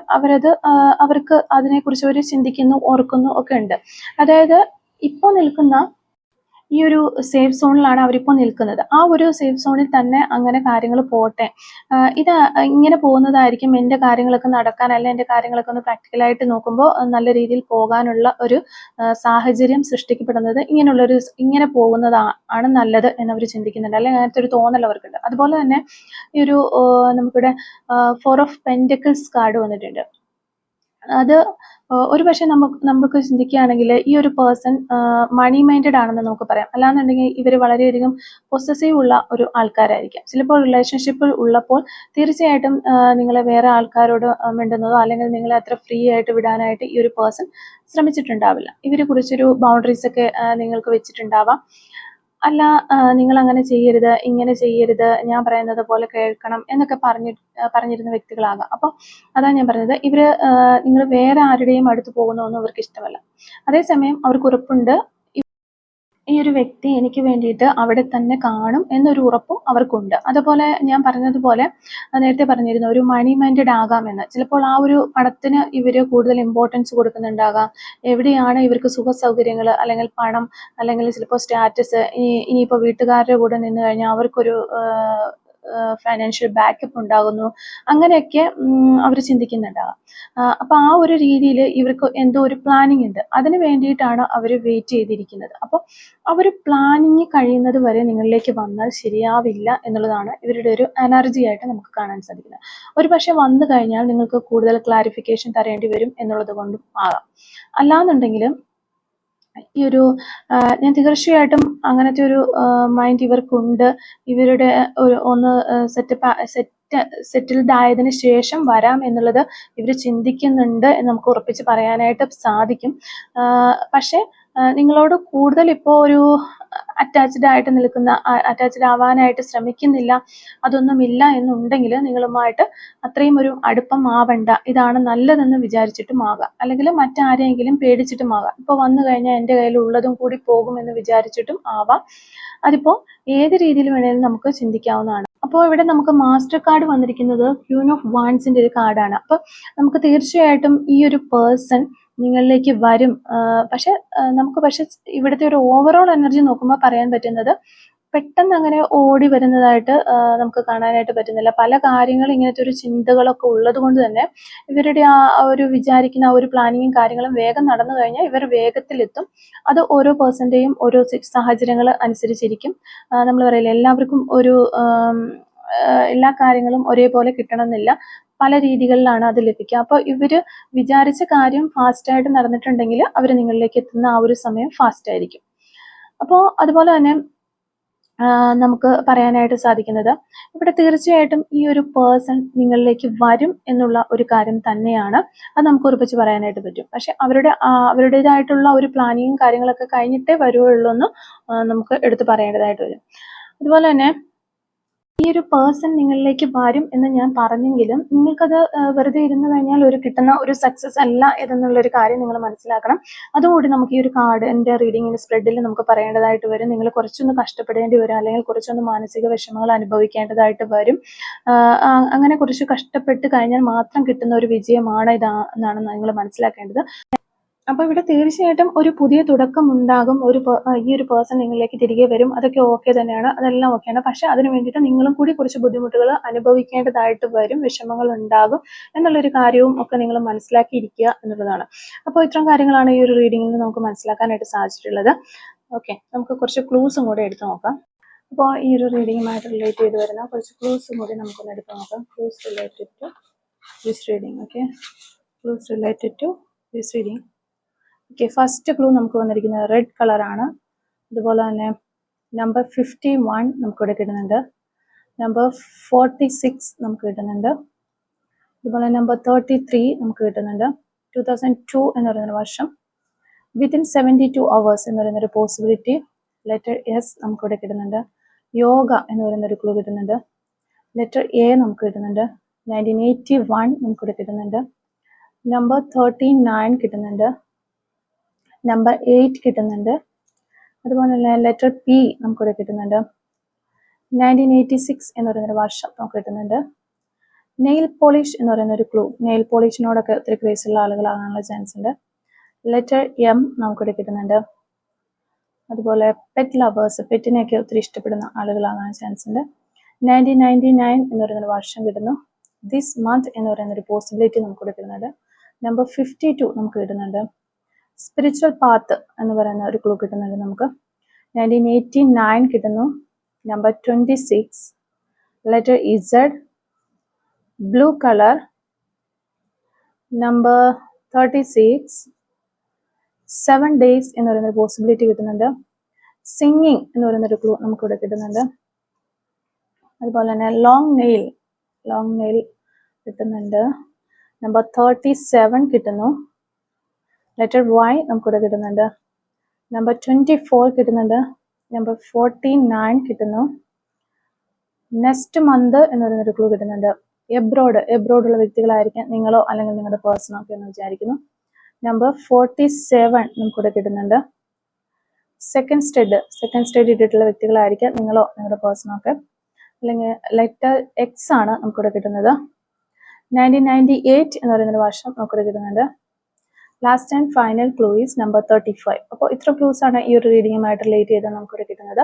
അവർക്ക് അതിനെക്കുറിച്ച് അവർ ചിന്തിക്കുന്നു, ഓർക്കുന്നു ഒക്കെ ഉണ്ട്. അതായത് ഇപ്പോൾ നിൽക്കുന്ന ഈ ഒരു സേഫ് സോണിലാണ് അവരിപ്പോൾ നിൽക്കുന്നത്. ആ ഒരു സേഫ് സോണിൽ തന്നെ അങ്ങനെ കാര്യങ്ങൾ പോട്ടെ, ഇത് ഇങ്ങനെ പോകുന്നതായിരിക്കും എൻ്റെ കാര്യങ്ങളൊക്കെ നടക്കാൻ, അല്ല എൻ്റെ കാര്യങ്ങളൊക്കെ ഒന്ന് പ്രാക്ടിക്കലായിട്ട് നോക്കുമ്പോൾ നല്ല രീതിയിൽ പോകാനുള്ള ഒരു സാഹചര്യം സൃഷ്ടിക്കപ്പെടുന്നത് ഇങ്ങനെ പോകുന്നതാണ് നല്ലത് എന്നവർ ചിന്തിക്കുന്നുണ്ട്, അല്ലെങ്കിൽ അങ്ങനത്തെ ഒരു തോന്നൽ അവർക്കുണ്ട്. അതുപോലെ തന്നെ ഈ ഒരു നമുക്കിവിടെ 4 ഓഫ് പെൻറ്റക്കിൾസ് കാർഡ് വന്നിട്ടുണ്ട്. അത് ഒരു പക്ഷെ നമുക്ക് ചിന്തിക്കുകയാണെങ്കിൽ ഈ ഒരു പേഴ്സൺ മണി മൈൻഡഡ് ആണെന്ന് നമുക്ക് പറയാം. അല്ലാന്നുണ്ടെങ്കിൽ ഇവർ വളരെയധികം പൊസസീവ് ഉള്ള ഒരു ആൾക്കാരായിരിക്കാം. ചിലപ്പോൾ റിലേഷൻഷിപ്പിൽ ഉള്ളപ്പോൾ തീർച്ചയായിട്ടും നിങ്ങളെ വേറെ ആൾക്കാരോട് മിണ്ടുന്നതോ അല്ലെങ്കിൽ നിങ്ങളെ അത്ര ഫ്രീ ആയിട്ട് വിടാനായിട്ട് ഈ ഒരു പേഴ്സൺ ശ്രമിച്ചിട്ടുണ്ടാവില്ല. ഇവരെ കുറിച്ചൊരു ബൗണ്ടറീസ് ഒക്കെ നിങ്ങൾക്ക് വെച്ചിട്ടുണ്ടാവാം. അല്ല, നിങ്ങൾ അങ്ങനെ ചെയ്യരുത്, ഇങ്ങനെ ചെയ്യരുത്, ഞാൻ പറയുന്നത് പോലെ കേൾക്കണം എന്നൊക്കെ പറഞ്ഞിരുന്ന വ്യക്തികളാകാം. അപ്പോൾ അതാണ് ഞാൻ പറഞ്ഞത്, ഇവര് നിങ്ങൾ വേറെ ആരുടെയും അടുത്ത് പോകുന്നതൊന്നും അവർക്ക് ഇഷ്ടമല്ല. അതേസമയം അവർക്ക് ഉറപ്പുണ്ട് ഈ ഒരു വ്യക്തി എനിക്ക് വേണ്ടിയിട്ട് അവിടെ തന്നെ കാണും എന്നൊരു ഉറപ്പും അവർക്കുണ്ട്. അതുപോലെ ഞാൻ പറഞ്ഞതുപോലെ നേരത്തെ പറഞ്ഞിരുന്നു, ഒരു മണി മൈൻഡഡ് ആകാമെന്ന്. ചിലപ്പോൾ ആ ഒരു പണത്തിന് ഇവർ കൂടുതൽ ഇമ്പോർട്ടൻസ് കൊടുക്കുന്നുണ്ടാകാം. എവിടെയാണ് ഇവർക്ക് സുഖ സൗകര്യങ്ങൾ, അല്ലെങ്കിൽ പണം, അല്ലെങ്കിൽ ചിലപ്പോൾ സ്റ്റാറ്റസ്, ഇനിയിപ്പോൾ വീട്ടുകാരുടെ കൂടെ നിന്ന് കഴിഞ്ഞാൽ അവർക്കൊരു ഫൈനാൻഷ്യൽ ബാക്കപ്പ് ഉണ്ടാകുന്നു, അങ്ങനെയൊക്കെ അവർ ചിന്തിക്കുന്നുണ്ടാകാം. അപ്പൊ ആ ഒരു രീതിയിൽ ഇവർക്ക് എന്തോ ഒരു പ്ലാനിങ് ഉണ്ട്, അതിന് വേണ്ടിയിട്ടാണ് അവർ വെയിറ്റ് ചെയ്തിരിക്കുന്നത്. അപ്പോൾ അവർ പ്ലാനിങ് കഴിയുന്നത് വരെ നിങ്ങളിലേക്ക് വന്നാൽ ശരിയാവില്ല എന്നുള്ളതാണ് ഇവരുടെ ഒരു എനർജി ആയിട്ട് നമുക്ക് കാണാൻ സാധിക്കുന്നത്. ഒരു പക്ഷെ വന്നു കഴിഞ്ഞാൽ നിങ്ങൾക്ക് കൂടുതൽ ക്ലാരിഫിക്കേഷൻ തരേണ്ടി വരും എന്നുള്ളത് കൊണ്ടും ആകാം. അല്ലാന്നുണ്ടെങ്കിൽ ഈ ഒരു ഞാൻ തീർച്ചയായിട്ടും അങ്ങനത്തെ ഒരു മൈൻഡ് ഇവർക്കുണ്ട്. ഇവരുടെ ഒന്ന് സെറ്റിൽഡ് ആയതിനു ശേഷം വരാം എന്നുള്ളത് ഇവർ ചിന്തിക്കുന്നുണ്ട് എന്ന് നമുക്ക് ഉറപ്പിച്ച് പറയാനായിട്ട് സാധിക്കും. പക്ഷെ നിങ്ങളോട് കൂടുതൽ ഇപ്പോൾ ഒരു അറ്റാച്ച്ഡ് ആവാനായിട്ട് ശ്രമിക്കുന്നില്ല, അതൊന്നുമില്ല എന്നുണ്ടെങ്കിൽ നിങ്ങളുമായിട്ട് അത്രയും ഒരു അടുപ്പം ആവണ്ട, ഇതാണ് നല്ലതെന്ന് വിചാരിച്ചിട്ടും ആകാം. അല്ലെങ്കിൽ മറ്റാരെങ്കിലും പേടിച്ചിട്ടും ആകാം. ഇപ്പോൾ വന്നു കഴിഞ്ഞാൽ എൻ്റെ കയ്യിൽ ഉള്ളതും കൂടി പോകുമെന്ന് വിചാരിച്ചിട്ടും ആവാം. അതിപ്പോൾ ഏത് രീതിയിൽ വേണമെങ്കിലും നമുക്ക് ചിന്തിക്കാവുന്നതാണ്. അപ്പോൾ ഇവിടെ നമുക്ക് മാസ്റ്റർ കാർഡ് വന്നിരിക്കുന്നത് ക്യൂൻ ഓഫ് വാൻസിന്റെ ഒരു കാർഡാണ്. അപ്പോൾ നമുക്ക് തീർച്ചയായിട്ടും ഈ ഒരു പേഴ്സൺ നിങ്ങളിലേക്ക് വരും. പക്ഷെ ഇവിടുത്തെ ഒരു ഓവറോൾ എനർജി നോക്കുമ്പോൾ പറയാൻ പറ്റുന്നത് പെട്ടെന്ന് അങ്ങനെ ഓടി വരുന്നതായിട്ട് നമുക്ക് കാണാനായിട്ട് പറ്റുന്നില്ല. പല കാര്യങ്ങളും ഇങ്ങനത്തെ ഒരു ചിന്തകളൊക്കെ ഉള്ളത് കൊണ്ട് തന്നെ ഇവരുടെ ആ ഒരു വിചാരിക്കുന്ന ആ ഒരു പ്ലാനിങ്ങും കാര്യങ്ങളും വേഗം നടന്നു കഴിഞ്ഞാൽ ഇവർ വേഗത്തിലെത്തും. അത് ഓരോ പേഴ്സന്റെയും ഓരോ സാഹചര്യങ്ങൾ അനുസരിച്ചിരിക്കും. നമ്മൾ പറയില്ല, എല്ലാവർക്കും ഒരു എല്ലാ കാര്യങ്ങളും ഒരേപോലെ കിട്ടണമെന്നില്ല. പല രീതികളിലാണ് അത് ലഭിക്കുക. അപ്പോൾ ഇവർ വിചാരിച്ച കാര്യം ഫാസ്റ്റായിട്ട് നടന്നിട്ടുണ്ടെങ്കിൽ അവർ നിങ്ങളിലേക്ക് എത്തുന്ന ആ ഒരു സമയം ഫാസ്റ്റ് ആയിരിക്കും. അപ്പോൾ അതുപോലെ തന്നെ നമുക്ക് പറയാനായിട്ട് സാധിക്കുന്നത് ഇവിടെ തീർച്ചയായിട്ടും ഈ ഒരു പേഴ്സൺ നിങ്ങളിലേക്ക് വരും എന്നുള്ള ഒരു കാര്യം തന്നെയാണ്. അത് നമുക്ക് ഉറപ്പിച്ച് പറയാനായിട്ട് പറ്റും. പക്ഷെ അവരുടേതായിട്ടുള്ള ഒരു പ്ലാനിങ്ങും കാര്യങ്ങളൊക്കെ കഴിഞ്ഞിട്ടേ വരുവുള്ളൂ എന്ന് നമുക്ക് എടുത്ത് പറയേണ്ടതായിട്ട് വരും. അതുപോലെ തന്നെ ഈ ഒരു പേഴ്സൺ നിങ്ങളിലേക്ക് വരും എന്ന് ഞാൻ പറഞ്ഞെങ്കിലും നിങ്ങൾക്കത് വെറുതെ ഇരുന്ന് കഴിഞ്ഞാൽ കിട്ടുന്ന ഒരു സക്സസ് അല്ല ഇതെന്നുള്ളൊരു കാര്യം നിങ്ങൾ മനസ്സിലാക്കണം. അതുകൂടി നമുക്ക് ഈ ഒരു കാർഡിന്റെ റീഡിങ്ങിന്റെ സ്പ്രെഡിൽ നമുക്ക് പറയേണ്ടതായിട്ട് വരും. നിങ്ങൾ കുറച്ചൊന്ന് കഷ്ടപ്പെടേണ്ടി വരും, അല്ലെങ്കിൽ കുറച്ചൊന്ന് മാനസിക വിഷമങ്ങൾ അനുഭവിക്കേണ്ടതായിട്ട് വരും. അങ്ങനെ കുറച്ച് കഷ്ടപ്പെട്ട് കഴിഞ്ഞാൽ മാത്രം കിട്ടുന്ന ഒരു വിജയമാണ് ഇതെന്നാണ് നിങ്ങൾ മനസ്സിലാക്കേണ്ടത്. അപ്പോൾ ഇവിടെ തീർച്ചയായിട്ടും ഒരു പുതിയ തുടക്കം ഉണ്ടാകും. ഈ ഒരു പേഴ്സൺ നിങ്ങളിലേക്ക് തിരികെ വരും. അതൊക്കെ ഓക്കെ തന്നെയാണ്, അതെല്ലാം ഓക്കെയാണ്. പക്ഷെ അതിന് വേണ്ടിയിട്ട് നിങ്ങളും കൂടി കുറച്ച് ബുദ്ധിമുട്ടുകൾ അനുഭവിക്കേണ്ടതായിട്ട് വരും, വിഷമങ്ങൾ ഉണ്ടാകും എന്നുള്ളൊരു കാര്യവും ഒക്കെ നിങ്ങൾ മനസ്സിലാക്കിയിരിക്കുക എന്നുള്ളതാണ്. അപ്പോൾ ഇത്തരം കാര്യങ്ങളാണ് ഈ ഒരു റീഡിങ്ങിൽ നമുക്ക് മനസ്സിലാക്കാനായിട്ട് സാധിച്ചിട്ടുള്ളത്. ഓക്കെ, നമുക്ക് കുറച്ച് ക്ലൂസും കൂടെ എടുത്ത് നോക്കാം. അപ്പോൾ ഈ ഒരു റീഡിങ്ങുമായിട്ട് റിലേറ്റ് ചെയ്ത് വരുന്ന കുറച്ച് ക്ലൂസും കൂടി നമുക്കൊന്ന് എടുത്ത് നോക്കാം. Clues related to this reading. Okay, clues related to this reading. Okay, first clue നമുക്ക് വന്നിരിക്കുന്നത് റെഡ് കളറാണ്. അതുപോലെ തന്നെ നമ്പർ 51 നമുക്കിവിടെ കിട്ടുന്നുണ്ട്. നമ്പർ 46 നമുക്ക് കിട്ടുന്നുണ്ട്. അതുപോലെ നമ്പർ 33 നമുക്ക് കിട്ടുന്നുണ്ട്. 2002 എന്ന് പറയുന്ന വർഷം. വിത്തിൻ 72 hours എന്ന് പറയുന്നൊരു പോസിബിലിറ്റി. ലെറ്റർ എസ് നമുക്കിവിടെ കിട്ടുന്നുണ്ട്. യോഗ എന്ന് പറയുന്നൊരു ക്ലൂ കിട്ടുന്നുണ്ട്. ലെറ്റർ എ നമുക്ക് കിട്ടുന്നുണ്ട്. 1981 നമുക്കിവിടെ കിട്ടുന്നുണ്ട്. നമ്പർ 39 കിട്ടുന്നുണ്ട്. നമ്പർ 8 കിട്ടുന്നുണ്ട്. അതുപോലെ തന്നെ ലെറ്റർ പി നമുക്കിവിടെ കിട്ടുന്നുണ്ട്. 1986 എന്ന് പറയുന്നൊരു വർഷം നമുക്ക് കിട്ടുന്നുണ്ട്. നെയിൽ പോളിഷ് എന്ന് പറയുന്ന ഒരു ക്ലൂ. നെയിൽ പോളിഷിനോടൊക്കെ ഒത്തിരി ക്രേസ് ഉള്ള ആളുകളാകാനുള്ള ചാൻസ് ഉണ്ട്. ലെറ്റർ എം നമുക്കിവിടെ കിട്ടുന്നുണ്ട്. അതുപോലെ പെറ്റ് ലവേഴ്സ്, പെറ്റിനെയൊക്കെ ഒത്തിരി ഇഷ്ടപ്പെടുന്ന ആളുകളാകാൻ ചാൻസ് ഉണ്ട്. 1999 എന്ന് പറയുന്നൊരു വർഷം കിട്ടുന്നു. ദിസ് മന്ത് എന്ന് പറയുന്നൊരു പോസിബിലിറ്റി നമുക്കിവിടെ കിട്ടുന്നുണ്ട്. നമ്പർ 52 നമുക്ക് കിട്ടുന്നുണ്ട്. സ്പിരിച്വൽ പാത്ത് എന്ന് പറയുന്ന ഒരു ക്ലൂ കിട്ടുന്നുണ്ട് നമുക്ക്. 1989 കിട്ടുന്നു. Number 26, letter Z, blue colour. Number 36, 7 days എന്ന് പറയുന്നൊരു പോസിബിലിറ്റി കിട്ടുന്നുണ്ട്. സിംഗിങ് എന്ന് പറയുന്നൊരു ക്ലൂ നമുക്കിവിടെ കിട്ടുന്നുണ്ട്. അതുപോലെ തന്നെ ലോങ് നെയിൽ കിട്ടുന്നുണ്ട്. നമ്പർ 37 കിട്ടുന്നു. ലെറ്റർ വൈ നമുക്കിവിടെ കിട്ടുന്നുണ്ട്. നമ്പർ 24 കിട്ടുന്നുണ്ട്. നമ്പർ 49 കിട്ടുന്നു. നെക്സ്റ്റ് മന്ത് എന്ന് പറയുന്നൊരു ക്ലൂ കിട്ടുന്നുണ്ട്. എബ്രോഡുള്ള വ്യക്തികളായിരിക്കാം നിങ്ങളോ അല്ലെങ്കിൽ നിങ്ങളുടെ പേഴ്സണോ ഒക്കെ എന്ന് വിചാരിക്കുന്നു. നമ്പർ 47 നമുക്കിവിടെ കിട്ടുന്നുണ്ട്. സെക്കൻഡ് സ്റ്റഡി ഇട്ടിട്ടുള്ള വ്യക്തികളായിരിക്കാം നിങ്ങളോ നിങ്ങളുടെ പേഴ്സണോ ഒക്കെ. അല്ലെങ്കിൽ ലെറ്റർ എക്സ് ആണ് നമുക്കിവിടെ കിട്ടുന്നത്. 1998 എന്ന് പറയുന്നൊരു വർഷം നമുക്കിവിടെ കിട്ടുന്നുണ്ട്. Last and final clue is number 35. അപ്പോൾ ഇത്ര ക്ലൂസ് ആണ് ഈ ഒരു റീഡിങ്ങുമായിട്ട് റിലേറ്റ് ചെയ്ത് നമുക്കിവിടെ കിട്ടുന്നത്.